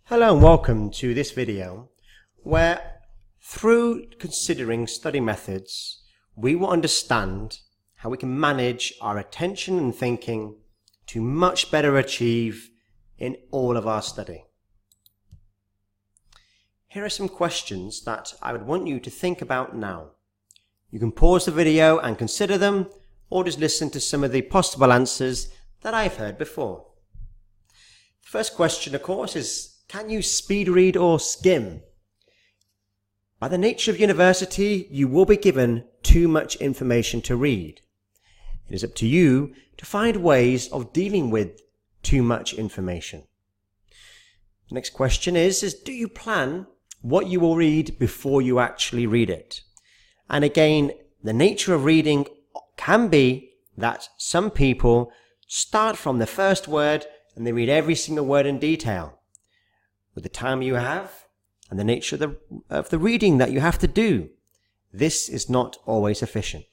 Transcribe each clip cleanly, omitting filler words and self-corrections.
Hello and welcome to this video where, through considering study methods, we will understand how we can manage our attention and thinking to much better achieve in all of our study. Here are some questions that I would want you to think about now. You can pause the video and consider them, or just listen to some of the possible answers that I've heard before. The first question, of course, is: can you speed read or skim? By the nature of university, you will be given too much information to read. It is up to you to find ways of dealing with too much information. The next question is do you plan what you will read before you actually read it? And again, the nature of reading can be that some people start from the first word and they read every single word in detail. With the time you have and the nature of the reading that you have to do, this is not always efficient.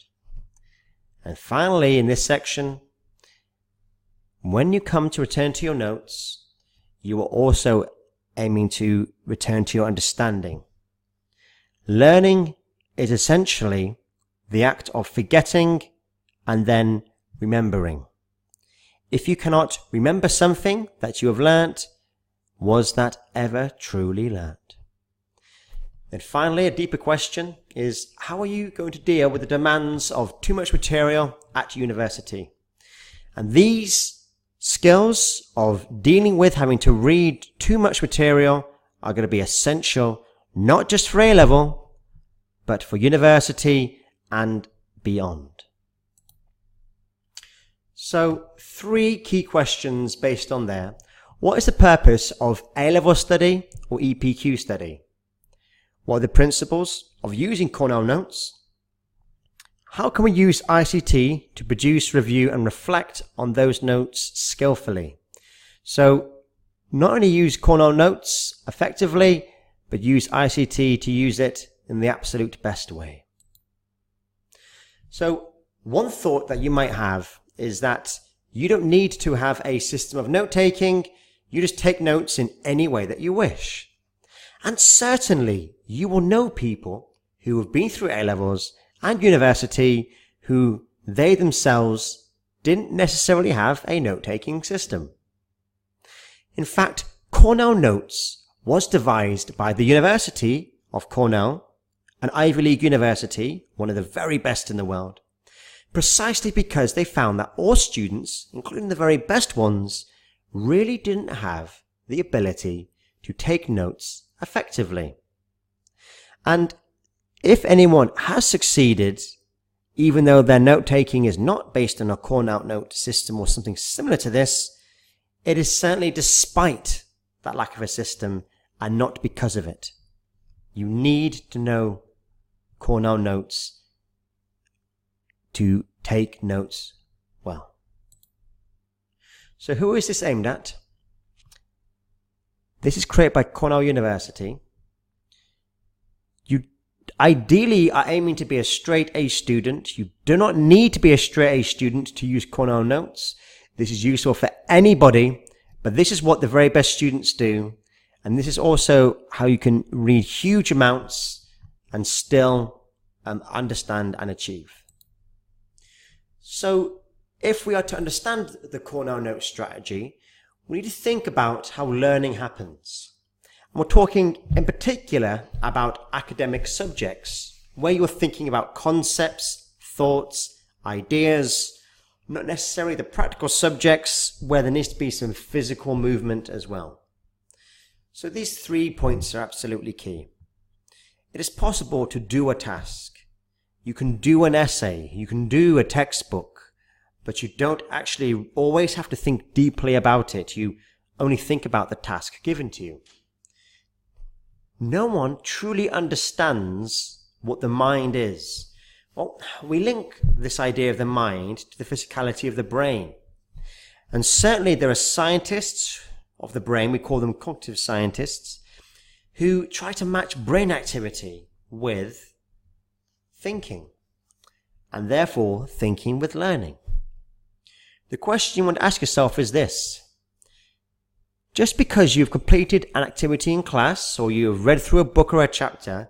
And finally, in this section, when you come to return to your notes, you are also aiming to return to your understanding. Learning is essentially the act of forgetting and then remembering. If you cannot remember something that you have learnt, was that ever truly learnt? And finally, a deeper question is: how are you going to deal with the demands of too much material at university? And these skills of dealing with having to read too much material are going to be essential, not just for A-level, but for university and beyond. So, 3 key questions based on there. What is the purpose of A-level study or EPQ study? What are the principles of using Cornell notes? How can we use ICT to produce, review and reflect on those notes skillfully? So not only use Cornell notes effectively, but use ICT to use it in the absolute best way. So one thought that you might have is that you don't need to have a system of note-taking. You just take notes in any way that you wish. And certainly you will know people who have been through A-levels and university who they themselves didn't necessarily have a note-taking system. In fact, Cornell Notes was devised by the University of Cornell, an Ivy League university, one of the very best in the world, precisely because they found that all students, including the very best ones, really didn't have the ability to take notes effectively. And if anyone has succeeded, even though their note-taking is not based on a Cornell note system or something similar to this, it is certainly despite that lack of a system and not because of it. You need to know Cornell notes to take notes well. So who is this aimed at? This is created by Cornell University. You ideally are aiming to be a straight A student. You do not need to be a straight A student to use Cornell Notes. This is useful for anybody, but this is what the very best students do. And this is also how you can read huge amounts and still understand and achieve. So if we are to understand the Cornell Note strategy, we need to think about how learning happens. And we're talking in particular about academic subjects, where you're thinking about concepts, thoughts, ideas, not necessarily the practical subjects where there needs to be some physical movement as well. So these 3 points are absolutely key. It is possible to do a task. You can do an essay. You can do a textbook. But you don't actually always have to think deeply about it. You only think about the task given to you. No one truly understands what the mind is. Well, we link this idea of the mind to the physicality of the brain. And certainly there are scientists of the brain, we call them cognitive scientists, who try to match brain activity with thinking, and therefore thinking with learning. The question you want to ask yourself is this: Just because you've completed an activity in class or you have read through a book or a chapter,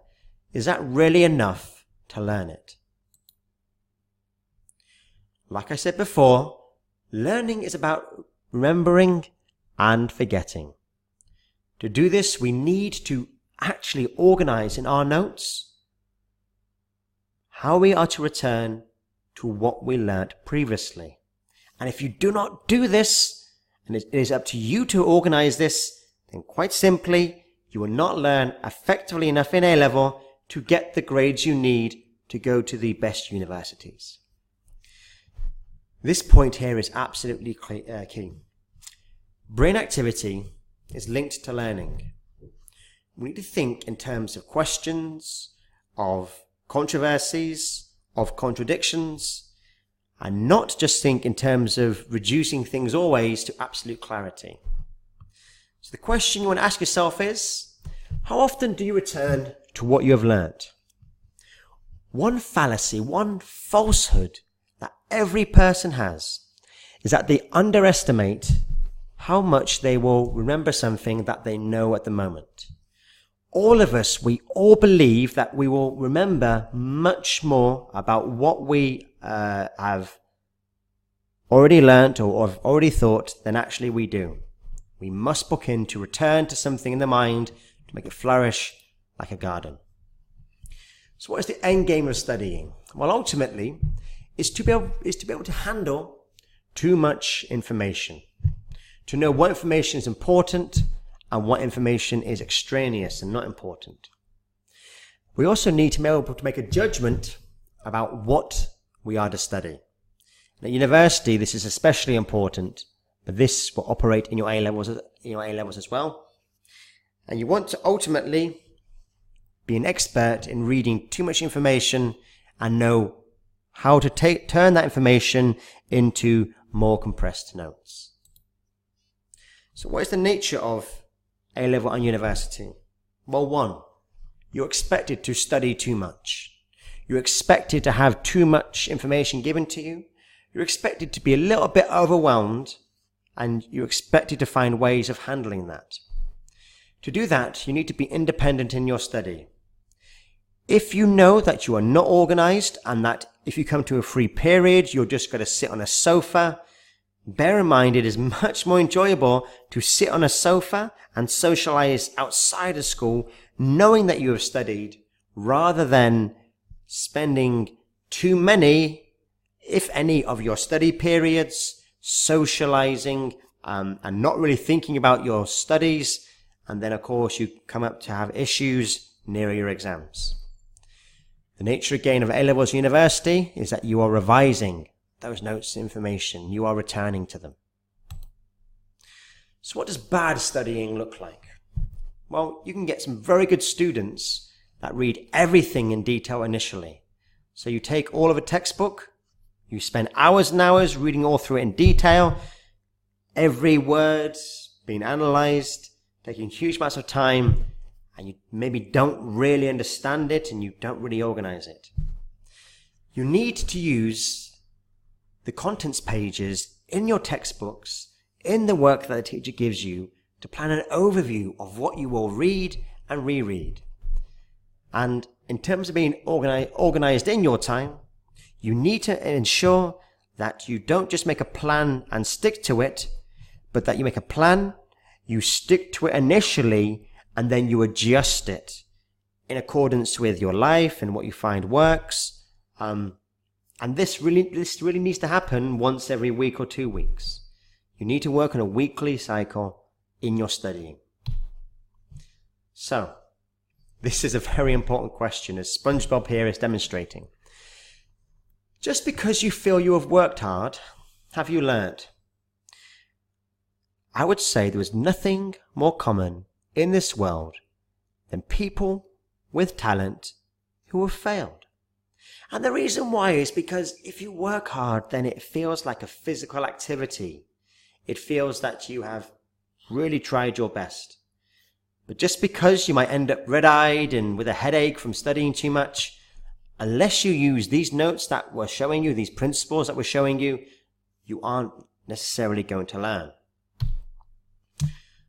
is that really enough to learn it? Like I said before, learning is about remembering and forgetting. To do this, we need to actually organize in our notes how we are to return to what we learnt previously. And if you do not do this, and it is up to you to organize this, then quite simply, you will not learn effectively enough in A-level to get the grades you need to go to the best universities. This point here is absolutely key. Brain activity is linked to learning. We need to think in terms of questions, of controversies, of contradictions, and not just think in terms of reducing things always to absolute clarity. So the question you want to ask yourself is, how often do you return to what you have learnt? One fallacy, one falsehood that every person has is that they underestimate how much they will remember something that they know at the moment. All of us, we all believe that we will remember much more about what we have already learnt or have already thought than actually we do. We must book in to return to something in the mind to make it flourish like a garden. So what is the end game of studying? Well, ultimately, is to be able to handle too much information, to know what information is important and what information is extraneous and not important. We also need to be able to make a judgment about what we are to study. At university, this is especially important, but this will operate in your A-levels as well. And you want to ultimately be an expert in reading too much information and know how to turn that information into more compressed notes. So what is the nature of A-level and university? Well, one, you're expected to study too much. You're expected to have too much information given to you. You're expected to be a little bit overwhelmed, and you're expected to find ways of handling that. To do that, you need to be independent in your study. If you know that you are not organized and that if you come to a free period, you're just going to sit on a sofa, bear in mind it is much more enjoyable to sit on a sofa and socialize outside of school knowing that you have studied rather than spending too many, if any, of your study periods socializing and not really thinking about your studies, and then of course you come up to have issues near your exams. The nature again of A-levels university is that you are revising those notes and information. You are returning to them. So what does bad studying look like? Well, you can get some very good students that read everything in detail initially. So you take all of a textbook, you spend hours and hours reading all through it in detail, every word being analyzed, taking huge amounts of time, and you maybe don't really understand it and you don't really organize it. You need to use the contents pages in your textbooks, in the work that the teacher gives you, to plan an overview of what you will read and reread. And in terms of being organized in your time, you need to ensure that you don't just make a plan and stick to it, but that you make a plan, you stick to it initially, and then you adjust it in accordance with your life and what you find works. And this really needs to happen once every week or 2 weeks. You need to work on a weekly cycle in your studying. So, this is a very important question, as SpongeBob here is demonstrating. Just because you feel you have worked hard, have you learnt? I would say there is nothing more common in this world than people with talent who have failed. And the reason why is because if you work hard, then it feels like a physical activity. It feels that you have really tried your best. But just because you might end up red-eyed and with a headache from studying too much, unless you use these notes that we're showing you, these principles that we're showing you, you aren't necessarily going to learn.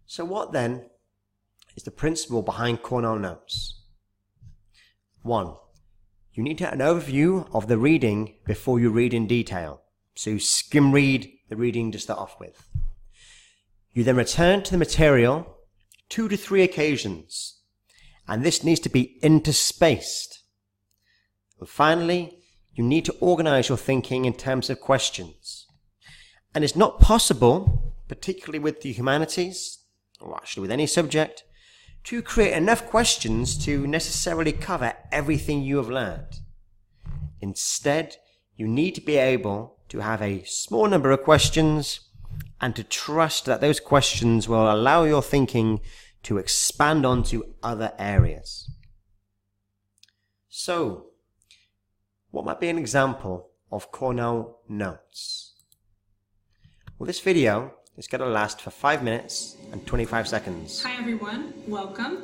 So what then is the principle behind Cornell notes? 1. You need to have an overview of the reading before you read in detail. So you skim read the reading to start off with. You then return to the material 2 to 3 occasions, and this needs to be interspaced. And finally, you need to organize your thinking in terms of questions. And it's not possible, particularly with the humanities, or actually with any subject, to create enough questions to necessarily cover everything you have learned. Instead, you need to be able to have a small number of questions and to trust that those questions will allow your thinking to expand onto other areas. So, what might be an example of Cornell notes? Well, this video is going to last for 5 minutes and 25 seconds. Hi everyone, welcome.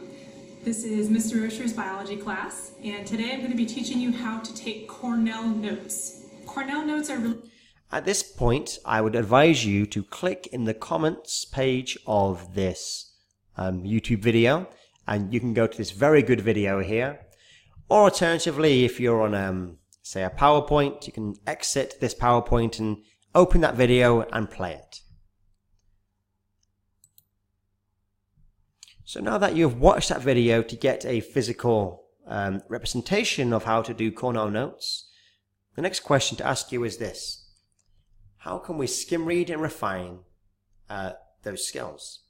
This is Mr. Osher's biology class, and today I'm going to be teaching you how to take Cornell notes. Cornell notes are really... At this point, I would advise you to click in the comments page of this YouTube video, and you can go to this very good video here. Or alternatively, if you're on, say, a PowerPoint, you can exit this PowerPoint and open that video and play it. So now that you've watched that video to get a physical representation of how to do Cornell notes, the next question to ask you is this. How can we skim read and refine those skills?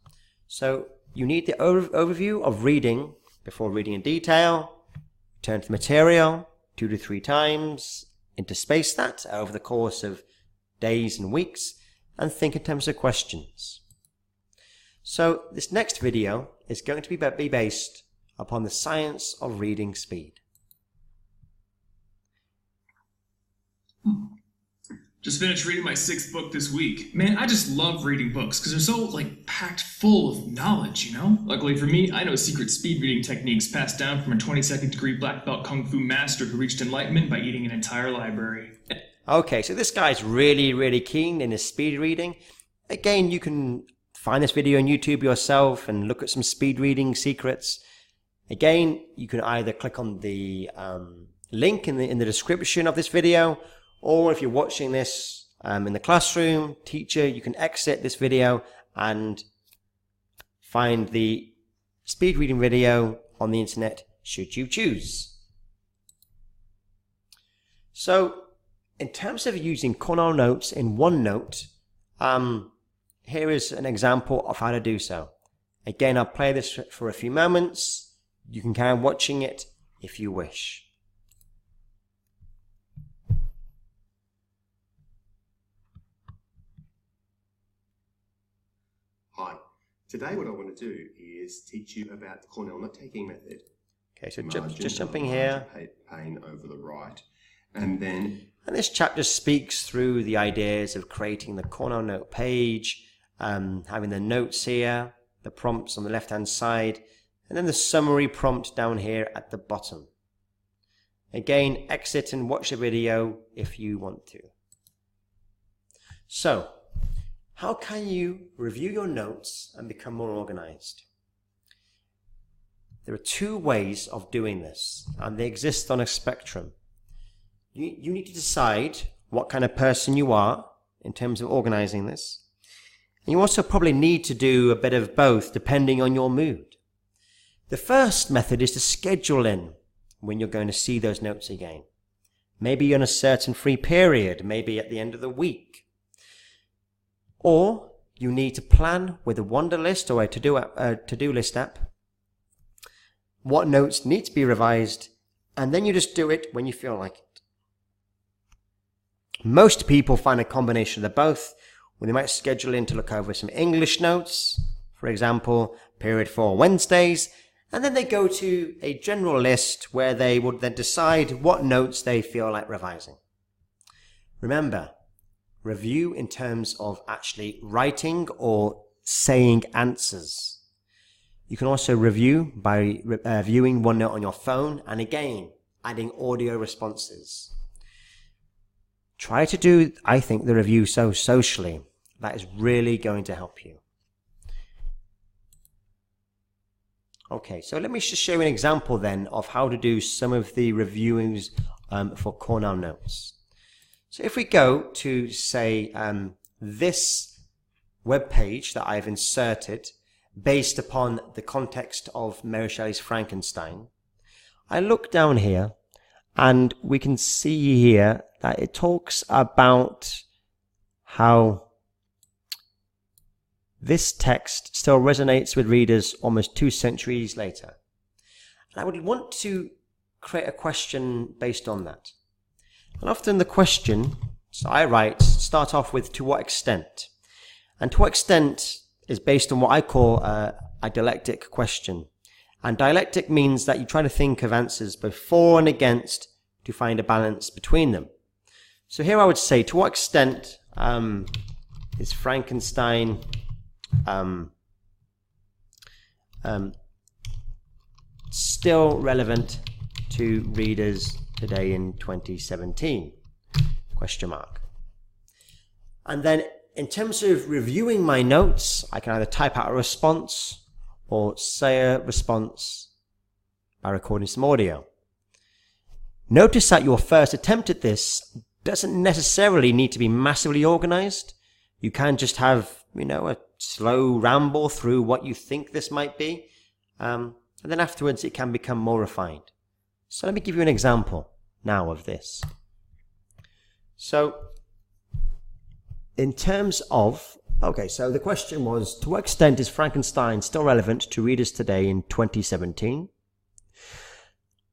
So you need the overview of reading before reading in detail, turn to the material 2 to 3 times, interspace that over the course of days and weeks, and think in terms of questions. So this next video is going to be based upon the science of reading speed. Just finished reading my 6th book this week. Man, I just love reading books because they're so, packed full of knowledge, you know? Luckily for me, I know secret speed reading techniques passed down from a 22nd degree black belt kung fu master who reached enlightenment by eating an entire library. Okay, so this guy's really keen in his speed reading. Again, you can find this video on YouTube yourself and look at some speed reading secrets. Again, you can either click on the link in the description of this video, or if you're watching this in the classroom, teacher, you can exit this video and find the speed reading video on the internet should you choose. So, in terms of using Cornell notes in OneNote, here is an example of how to do so. Again, I'll play this for a few moments. You can carry on watching it if you wish. Hi, today what I want to do is teach you about the Cornell note-taking method. Okay, so just jumping here. Pane over the right, and then... And this chapter speaks through the ideas of creating the Cornell note page, having the notes here, the prompts on the left-hand side, and then the summary prompt down here at the bottom. Again, exit and watch the video if you want to. So, how can you review your notes and become more organized? There are 2 ways of doing this, and they exist on a spectrum. You need to decide what kind of person you are in terms of organizing this. And you also probably need to do a bit of both depending on your mood. The first method is to schedule in when you're going to see those notes again. Maybe on a certain free period, maybe at the end of the week. Or you need to plan with a Wunderlist or a to-do list app what notes need to be revised, and then you just do it when you feel like it. Most people find a combination of the both, when they might schedule in to look over some English notes, for example, period 4 Wednesdays, and then they go to a general list where they would then decide what notes they feel like revising. Remember, review in terms of actually writing or saying answers. You can also review by viewing OneNote on your phone, and again, adding audio responses. Try to do, I think, the review so socially. That is really going to help you. Okay, so let me just show you an example then of how to do some of the reviewings for Cornell notes. So if we go to, say, this web page that I've inserted based upon the context of Mary Shelley's Frankenstein, I look down here and we can see here that it talks about how this text still resonates with readers almost 2 centuries later. And I would want to create a question based on that. And often the question, so I start off with to what extent. And to what extent is based on what I call a dialectic question. And dialectic means that you try to think of answers both for and against to find a balance between them. So here I would say, to what extent is Frankenstein still relevant to readers today in 2017? Question mark. And then in terms of reviewing my notes, I can either type out a response or say a response by recording some audio. Notice that your first attempt at this doesn't necessarily need to be massively organized. You can just have, a slow ramble through what you think this might be. And then afterwards it can become more refined. So let me give you an example now of this. So in terms of, so the question was, to what extent is Frankenstein still relevant to readers today in 2017?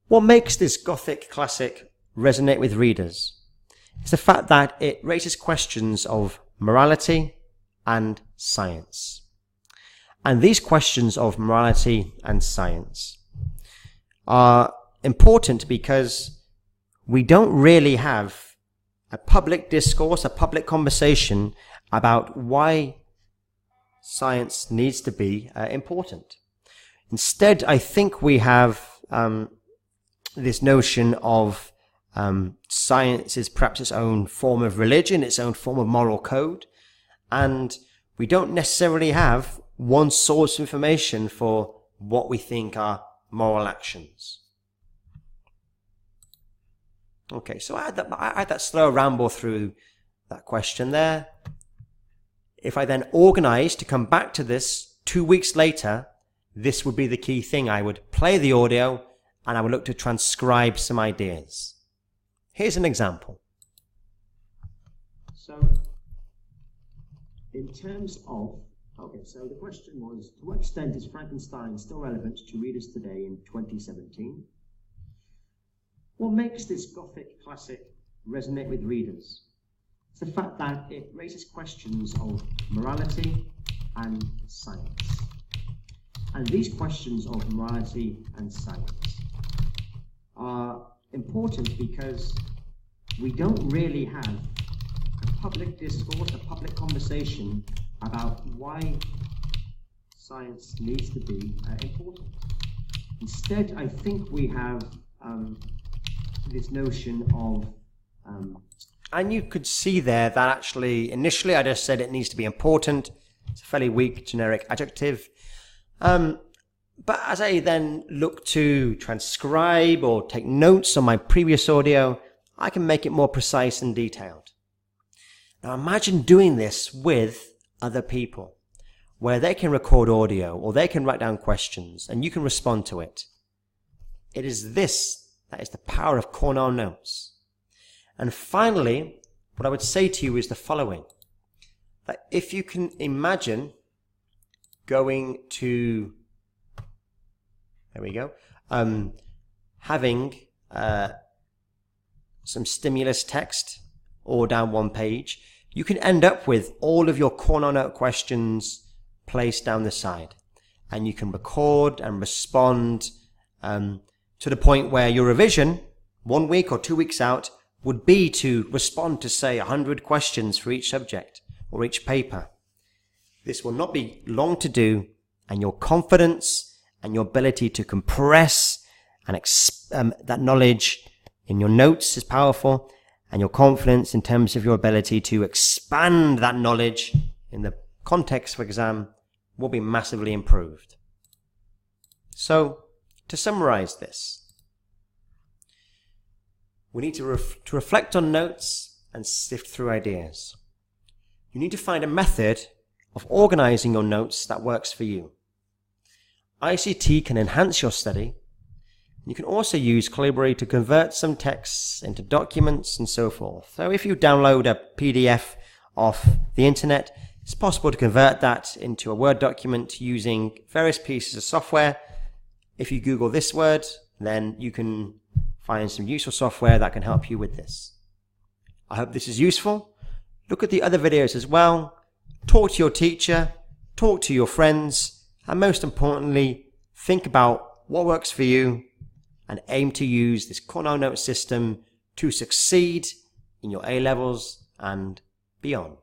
What makes this Gothic classic resonate with readers is the fact that it raises questions of morality and science. And these questions of morality and science are important because we don't really have a public discourse, a public conversation about why science needs to be important. Instead, I think we have this notion of science is perhaps its own form of religion, its own form of moral code, and we don't necessarily have one source of information for what we think are moral actions. Okay, so I had that slow ramble through that question there. If I then organize to come back to this 2 weeks later, this would be the key thing. I would play the audio and I would look to transcribe some ideas. Here's an example. So, in terms of, so the question was, to what extent is Frankenstein still relevant to readers today in 2017? What makes this Gothic classic resonate with readers is the fact that it raises questions of morality and science. And these questions of morality and science are important because we don't really have a public discourse, a public conversation about why science needs to be important. Instead, I think we have this notion of and you could see there that actually initially I just said it needs to be important. It's a fairly weak generic adjective, but as I then look to transcribe or take notes on my previous audio, I can make it more precise and detailed. Now imagine doing this with other people where they can record audio or they can write down questions and you can respond to it. It is this that is the power of Cornell notes. And finally, what I would say to you is the following. That if you can imagine going to, having some stimulus text or down one page, you can end up with all of your Cornell note questions placed down the side. And you can record and respond to the point where your revision, 1 week or 2 weeks out, would be to respond to, say, 100 questions for each subject or each paper. This will not be long to do, and your confidence and your ability to compress and that knowledge in your notes is powerful, and your confidence in terms of your ability to expand that knowledge in the context of exam will be massively improved. So, to summarize this, we need to reflect on notes and sift through ideas. You need to find a method of organizing your notes that works for you. ICT can enhance your study. You can also use Calibri to convert some texts into documents and so forth. So if you download a PDF off the internet, it's possible to convert that into a Word document using various pieces of software. If you Google this word, then you can find some useful software that can help you with this. I hope this is useful. Look at the other videos as well. Talk to your teacher, talk to your friends, and most importantly, think about what works for you and aim to use this Cornell note system to succeed in your A-levels and beyond.